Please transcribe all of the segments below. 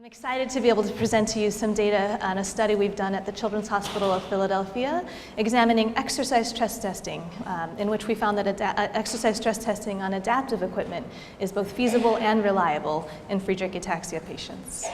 excited to be able to present to you some data on a study we've done at the Children's Hospital of Philadelphia examining exercise stress testing, in which we found that exercise stress testing on adaptive equipment is both feasible and reliable in Friedreich Ataxia patients.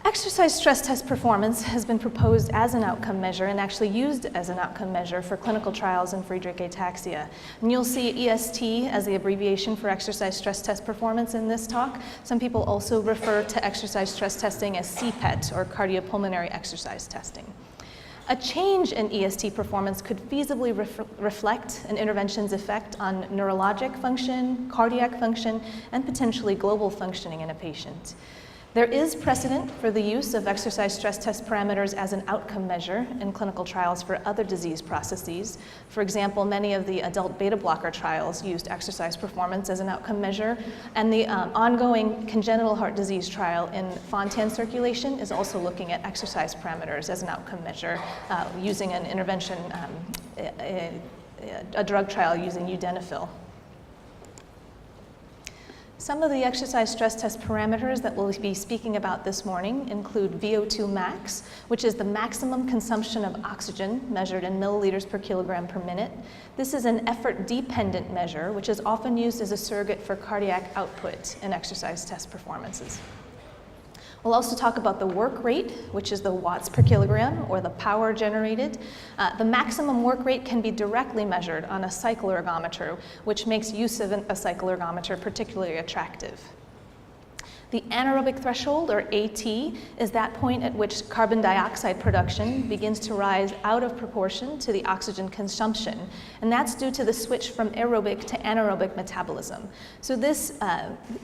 Exercise stress test performance has been proposed as an outcome measure and actually used as an outcome measure for clinical trials in Friedreich Ataxia. And you'll see EST as the abbreviation for exercise stress test performance in this talk. Some people also refer to exercise stress testing as CPET, or cardiopulmonary exercise testing. A change in EST performance could feasibly reflect an intervention's effect on neurologic function, cardiac function, and potentially global functioning in a patient. There is precedent for the use of exercise stress test parameters as an outcome measure in clinical trials for other disease processes. For example, many of the adult beta blocker trials used exercise performance as an outcome measure, and the ongoing congenital heart disease trial in Fontan circulation is also looking at exercise parameters as an outcome measure using an intervention, a drug trial using udenafil. Some of the exercise stress test parameters that we'll be speaking about this morning include VO2 max, which is the maximum consumption of oxygen measured in milliliters per kilogram per minute. This is an effort-dependent measure, which is often used as a surrogate for cardiac output in exercise test performances. We'll also talk about the work rate, which is the watts per kilogram, or the power generated. The maximum work rate can be directly measured on a cycle ergometer, which makes use of a cycle ergometer particularly attractive. The anaerobic threshold, or AT, is that point at which carbon dioxide production begins to rise out of proportion to the oxygen consumption, and that's due to the switch from aerobic to anaerobic metabolism. So this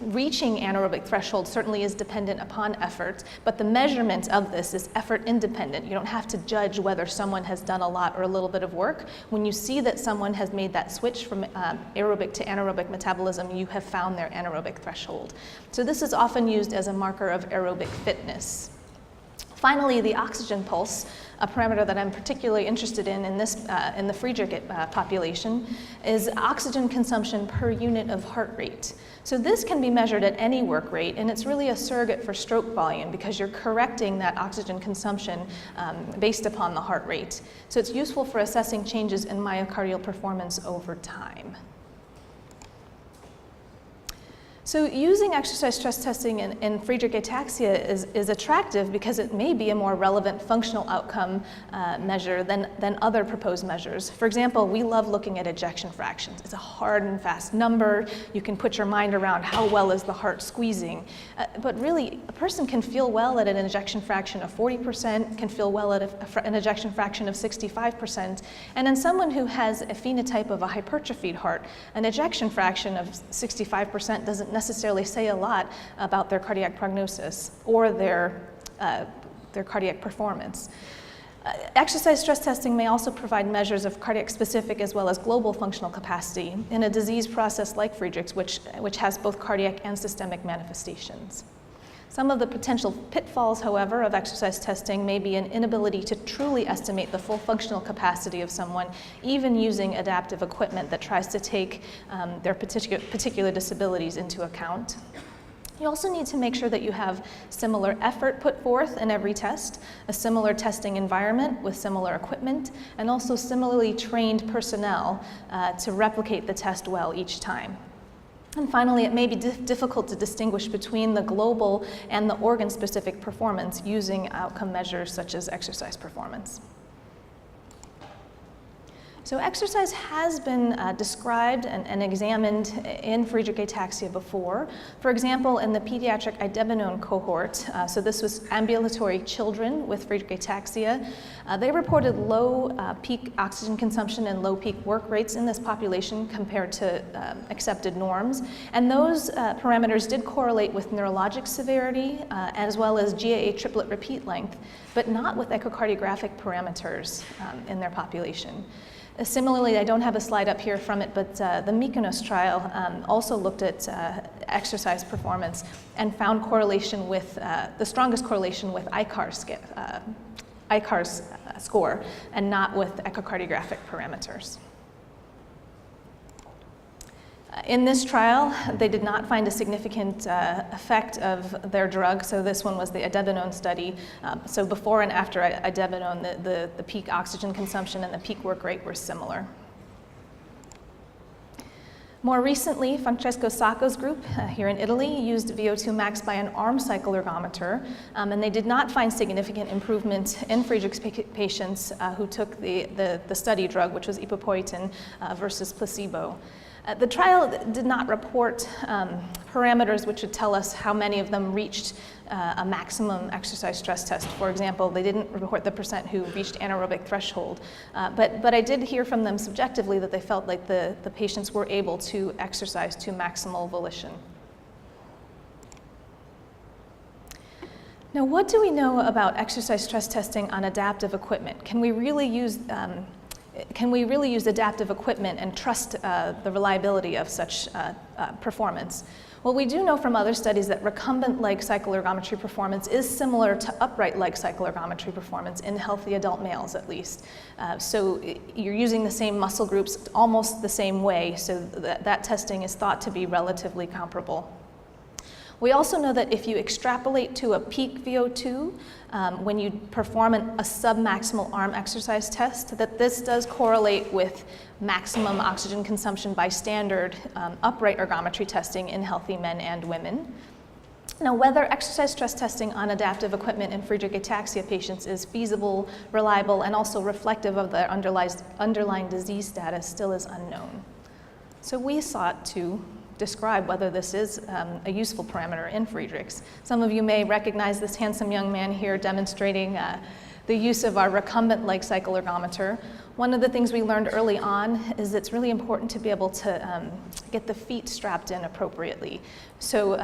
reaching anaerobic threshold certainly is dependent upon effort, but the measurement of this is effort independent. You don't have to judge whether someone has done a lot or a little bit of work. When you see that someone has made that switch from aerobic to anaerobic metabolism, you have found their anaerobic threshold. So this is often used as a marker of aerobic fitness. Finally, the oxygen pulse, a parameter that I'm particularly interested in the Friedreich population, is oxygen consumption per unit of heart rate. So this can be measured at any work rate, and it's really a surrogate for stroke volume because you're correcting that oxygen consumption based upon the heart rate. So it's useful for assessing changes in myocardial performance over time. So using exercise stress testing in Friedreich ataxia is attractive because it may be a more relevant functional outcome measure than other proposed measures. For example, we love looking at ejection fractions. It's a hard and fast number. You can put your mind around how well is the heart squeezing. But really, a person can feel well at an ejection fraction of 40%, can feel well at an ejection fraction of 65%. And in someone who has a phenotype of a hypertrophied heart, an ejection fraction of 65% doesn't necessarily say a lot about their cardiac prognosis or their cardiac performance. Exercise stress testing may also provide measures of cardiac specific as well as global functional capacity in a disease process like Friedreich's, which has both cardiac and systemic manifestations. Some of the potential pitfalls, however, of exercise testing may be an inability to truly estimate the full functional capacity of someone, even using adaptive equipment that tries to take their particular disabilities into account. You also need to make sure that you have similar effort put forth in every test, a similar testing environment with similar equipment, and also similarly trained personnel to replicate the test well each time. And finally, it may be difficult to distinguish between the global and the organ-specific performance using outcome measures such as exercise performance. So exercise has been described and examined in Friedreich ataxia before. For example, in the pediatric idebenone cohort, so this was ambulatory children with Friedreich ataxia, they reported low peak oxygen consumption and low peak work rates in this population compared to accepted norms. And those parameters did correlate with neurologic severity as well as GAA triplet repeat length, but not with echocardiographic parameters in their population. Similarly, I don't have a slide up here from it, but the Mykonos trial also looked at exercise performance and found correlation with, the strongest correlation with ICAR's score and not with echocardiographic parameters. In this trial, they did not find a significant effect of their drug, so this one was the idebenone study. So before and after idebenone, the peak oxygen consumption and the peak work rate were similar. More recently, Francesco Sacco's group here in Italy used VO2 max by an arm cycle ergometer, and they did not find significant improvement in Friedreich's patients who took the study drug, which was epoprotein versus placebo. The trial did not report parameters which would tell us how many of them reached a maximum exercise stress test. For example, they didn't report the percent who reached anaerobic threshold. But I did hear from them subjectively that they felt like the patients were able to exercise to maximal volition. Now, what do we know about exercise stress testing on adaptive equipment? Can we really use adaptive equipment and trust the reliability of such performance? Well, we do know from other studies that recumbent leg cycle ergometry performance is similar to upright leg cycle ergometry performance in healthy adult males, at least. So you're using the same muscle groups almost the same way, so that testing is thought to be relatively comparable. We also know that if you extrapolate to a peak VO2, when you perform a submaximal arm exercise test, that this does correlate with maximum oxygen consumption by standard upright ergometry testing in healthy men and women. Now, whether exercise stress testing on adaptive equipment in Friedreich ataxia patients is feasible, reliable, and also reflective of their underlying disease status still is unknown. So we sought to describe whether this is a useful parameter in Friedreich's. Some of you may recognize this handsome young man here demonstrating the use of our recumbent leg cycle ergometer. One of the things we learned early on is it's really important to be able to get the feet strapped in appropriately. So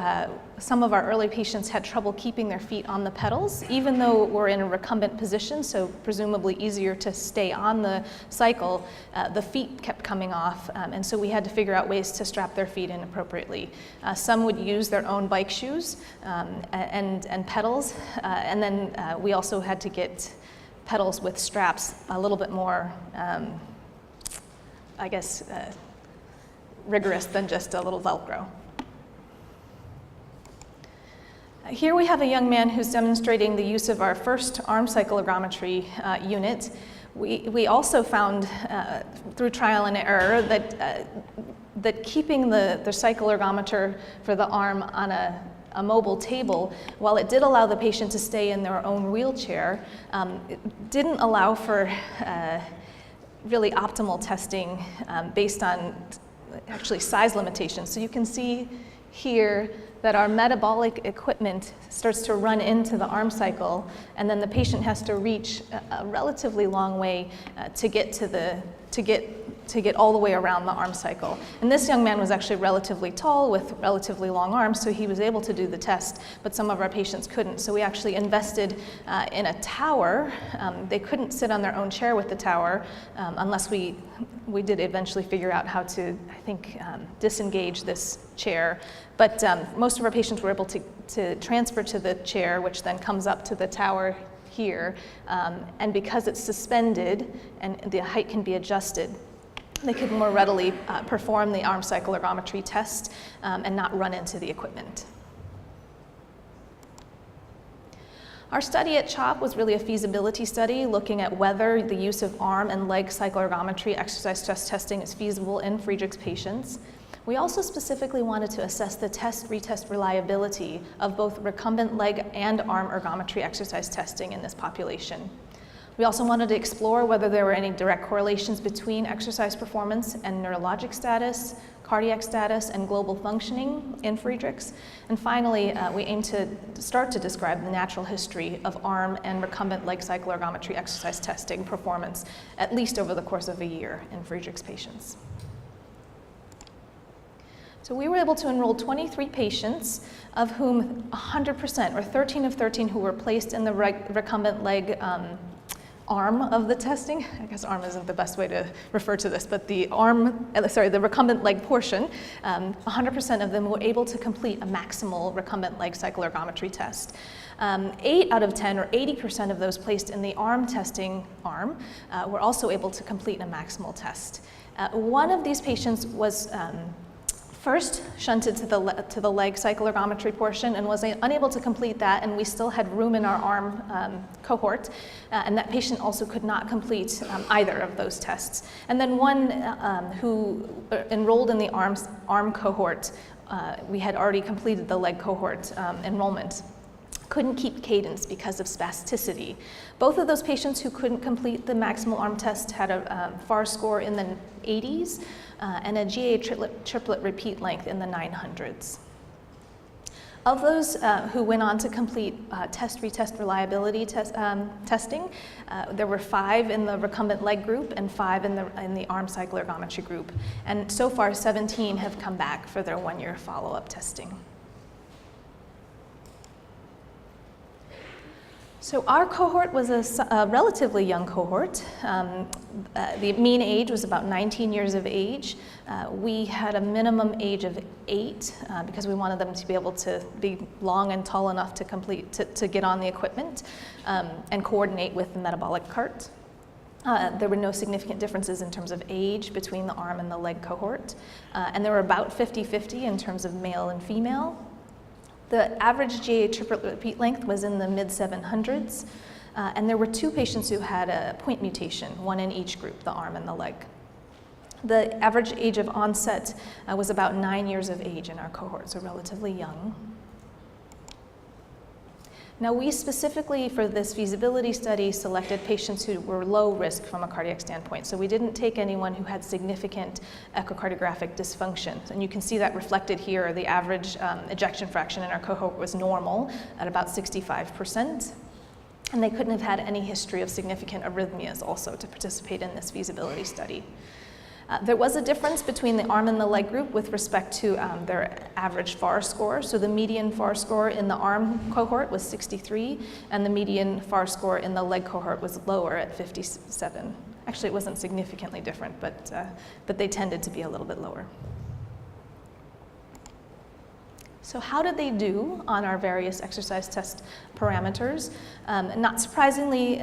some of our early patients had trouble keeping their feet on the pedals, even though we're in a recumbent position, so presumably easier to stay on the cycle, the feet kept coming off, and so we had to figure out ways to strap their feet in appropriately. Some would use their own bike shoes and pedals, and then we also had to get pedals with straps a little bit more, I guess, rigorous than just a little Velcro. Here we have a young man who's demonstrating the use of our first arm cycle ergometry unit. We also found through trial and error that keeping the cycle ergometer for the arm on a mobile table, while it did allow the patient to stay in their own wheelchair, it didn't allow for really optimal testing based on actually size limitations. So you can see here that our metabolic equipment starts to run into the arm cycle, and then the patient has to reach a relatively long way to get all the way around the arm cycle. And this young man was actually relatively tall with relatively long arms, so he was able to do the test, but some of our patients couldn't. So we actually invested in a tower. They couldn't sit on their own chair with the tower unless we did eventually figure out how to, I think, disengage this chair. But most of our patients were able to transfer to the chair, which then comes up to the tower here. And because it's suspended and the height can be adjusted, they could more readily perform the arm cycle ergometry test and not run into the equipment. Our study at CHOP was really a feasibility study looking at whether the use of arm and leg cycle ergometry exercise stress testing is feasible in Friedreich's patients. We also specifically wanted to assess the test-retest reliability of both recumbent leg and arm ergometry exercise testing in this population. We also wanted to explore whether there were any direct correlations between exercise performance and neurologic status, cardiac status, and global functioning in Friedreich's. And finally, we aim to start to describe the natural history of arm and recumbent leg cycle ergometry exercise testing performance, at least over the course of a year in Friedreich's patients. So we were able to enroll 23 patients, of whom 100%, or 13 of 13 who were placed in the recumbent leg arm of the testing. I guess arm isn't the best way to refer to this, but the recumbent leg portion, 100% of them were able to complete a maximal recumbent leg cycle ergometry test. 8 out of 10, or 80% of those placed in the arm testing arm, were also able to complete a maximal test. One of these patients was first shunted to the leg cycle ergometry portion and was unable to complete that, and we still had room in our arm cohort, and that patient also could not complete either of those tests. And then one who enrolled in the arm cohort, we had already completed the leg cohort enrollment, couldn't keep cadence because of spasticity. Both of those patients who couldn't complete the maximal arm test had a FAR score in the 80s and a GA triplet repeat length in the 900s. Of those who went on to complete test-retest reliability testing, there were 5 in the recumbent leg group and 5 in the arm cycle ergometry group. And so far, 17 have come back for their 1-year follow-up testing. So our cohort was a relatively young cohort. The mean age was about 19 years of age. We had a minimum age of 8 because we wanted them to be able to be long and tall enough to get on the equipment and coordinate with the metabolic cart. There were no significant differences in terms of age between the arm and the leg cohort. And there were about 50-50 in terms of male and female. The average GA triplet repeat length was in the mid-700s, and there were 2 patients who had a point mutation, 1 in each group, the arm and the leg. The average age of onset was about 9 years of age in our cohort, so relatively young. Now, we specifically, for this feasibility study, selected patients who were low risk from a cardiac standpoint. So we didn't take anyone who had significant echocardiographic dysfunction. And you can see that reflected here. The average ejection fraction in our cohort was normal at about 65%. And they couldn't have had any history of significant arrhythmias also to participate in this feasibility study. There was a difference between the arm and the leg group with respect to their average FAR score. So the median FAR score in the arm cohort was 63, and the median FAR score in the leg cohort was lower at 57. Actually, it wasn't significantly different, but they tended to be a little bit lower. So how did they do on our various exercise test parameters? Not surprisingly,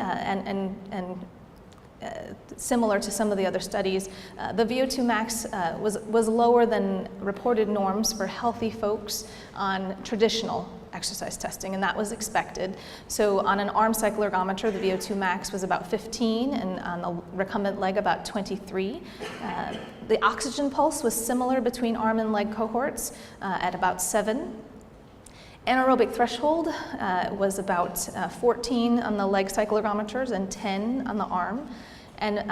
similar to some of the other studies, the VO2 max was lower than reported norms for healthy folks on traditional exercise testing, and that was expected. So on an arm cycle ergometer, the VO2 max was about 15, and on the recumbent leg about 23. The oxygen pulse was similar between arm and leg cohorts at about 7. Anaerobic threshold was about 14 on the leg cycle ergometers and 10 on the arm, and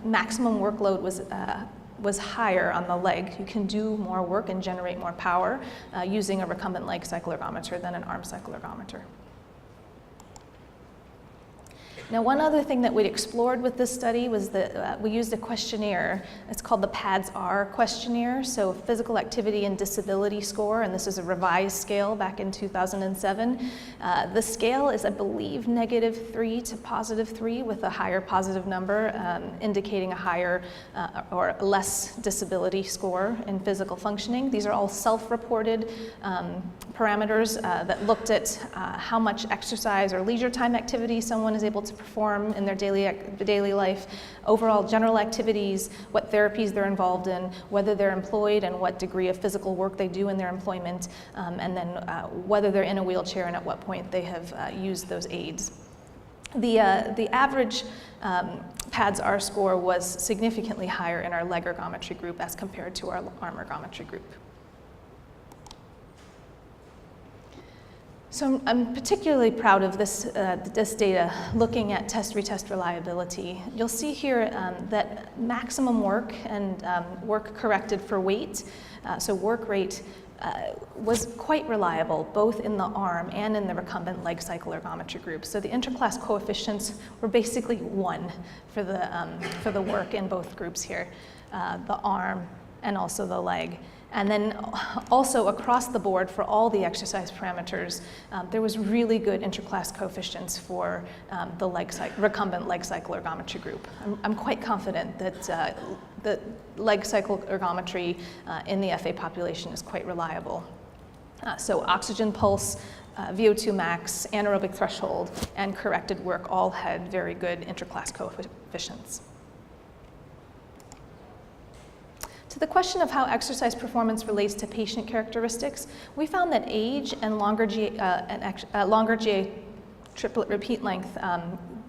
maximum workload was higher on the leg. You can do more work and generate more power using a recumbent leg cycle ergometer than an arm cycle ergometer. Now, one other thing that we explored with this study was that we used a questionnaire. It's called the PADS-R questionnaire, so physical activity and disability score, and this is a revised scale back in 2007. The scale is, I believe, -3 to +3 with a higher positive number, indicating a higher or less disability score in physical functioning. These are all self-reported parameters that looked at how much exercise or leisure time activity someone is able to perform in their daily life, overall general activities, what therapies they're involved in, whether they're employed and what degree of physical work they do in their employment, and then whether they're in a wheelchair and at what point they have used those aids. The average PADS-R score was significantly higher in our leg ergometry group as compared to our arm ergometry group. So I'm particularly proud of this data looking at test-retest reliability. You'll see here that maximum work and work corrected for weight, so work rate, was quite reliable both in the arm and in the recumbent leg cycle ergometry group. So the interclass coefficients were basically 1 for the work in both groups here, the arm and also the leg. And then also across the board for all the exercise parameters, there was really good interclass coefficients for the recumbent leg cycle ergometry group. I'm quite confident that the leg cycle ergometry in the FA population is quite reliable. So oxygen pulse, VO2 max, anaerobic threshold, and corrected work all had very good interclass coefficients. To To the question of how exercise performance relates to patient characteristics, we found that age and longer GA triplet repeat length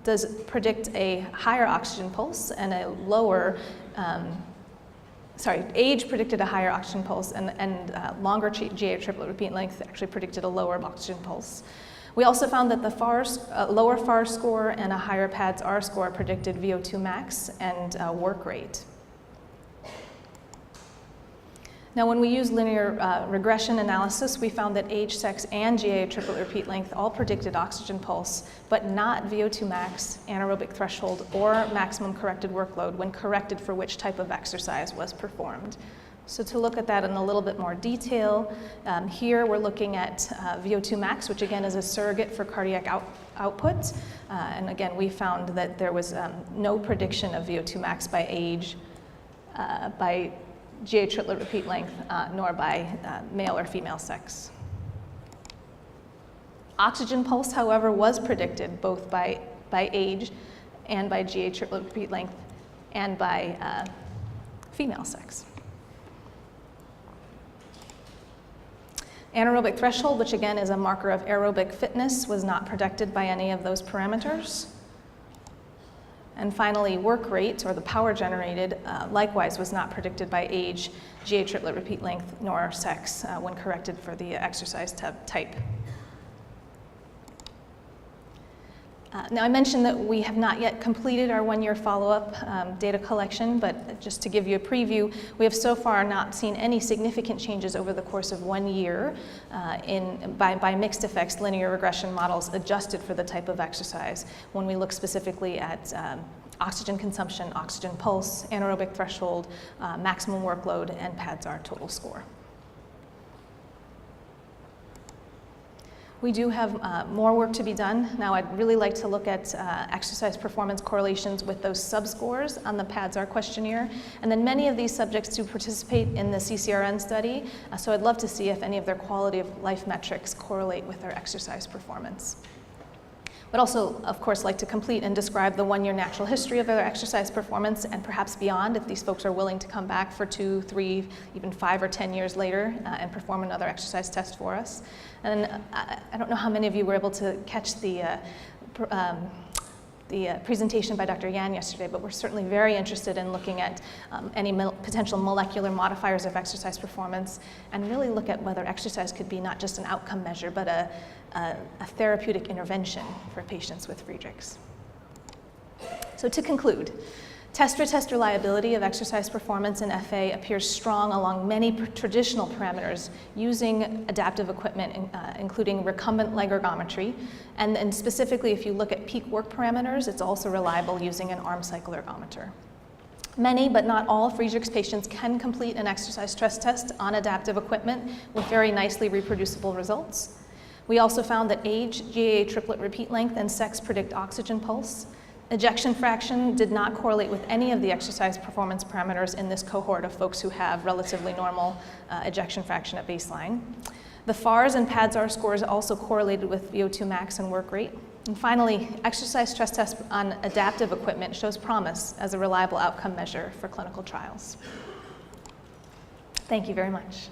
does predict a higher oxygen pulse and a lower, age predicted a higher oxygen pulse and longer GA triplet repeat length actually predicted a lower oxygen pulse. We also found that the lower FAR score and a higher PADS-R score predicted VO2 max and work rate. Now, when we use linear regression analysis, we found that age, sex, and GA triplet repeat length all predicted oxygen pulse, but not VO2 max, anaerobic threshold, or maximum corrected workload when corrected for which type of exercise was performed. So to look at that in a little bit more detail, here we're looking at VO2 max, which again is a surrogate for cardiac output. And again, we found that there was no prediction of VO2 max by age, by GA triplet repeat length, nor by male or female sex. Oxygen pulse, however, was predicted both by age and by GA triplet repeat length and by female sex. Anaerobic threshold, which again is a marker of aerobic fitness, was not predicted by any of those parameters. And finally, work rate, or the power generated, likewise was not predicted by age, GA triplet repeat length, nor sex when corrected for the exercise type. Now, I mentioned that we have not yet completed our one-year follow-up data collection, but just to give you a preview, we have so far not seen any significant changes over the course of 1 year by mixed effects linear regression models adjusted for the type of exercise when we look specifically at oxygen consumption, oxygen pulse, anaerobic threshold, maximum workload, and PADS-R total score. We do have more work to be done. Now, I'd really like to look at exercise performance correlations with those subscores on the PADS-R questionnaire. And then many of these subjects do participate in the CCRN study, so I'd love to see if any of their quality of life metrics correlate with their exercise performance. But also, of course, like to complete and describe the one-year natural history of their exercise performance and perhaps beyond if these folks are willing to come back for 2, 3, even 5 or 10 years later and perform another exercise test for us. And I don't know how many of you were able to catch the presentation by Dr. Yan yesterday, but we're certainly very interested in looking at any potential molecular modifiers of exercise performance and really look at whether exercise could be not just an outcome measure, but a therapeutic intervention for patients with Friedreich's. So to conclude, test-retest reliability of exercise performance in FA appears strong along many traditional parameters using adaptive equipment, including recumbent leg ergometry. And specifically, if you look at peak work parameters, it's also reliable using an arm cycle ergometer. Many, but not all, Friedreich's patients can complete an exercise stress test on adaptive equipment with very nicely reproducible results. We also found that age, GAA triplet repeat length, and sex predict oxygen pulse. Ejection fraction did not correlate with any of the exercise performance parameters in this cohort of folks who have relatively normal ejection fraction at baseline. The FARS and PADS-R scores also correlated with VO2 max and work rate. And finally, exercise stress test on adaptive equipment shows promise as a reliable outcome measure for clinical trials. Thank you very much.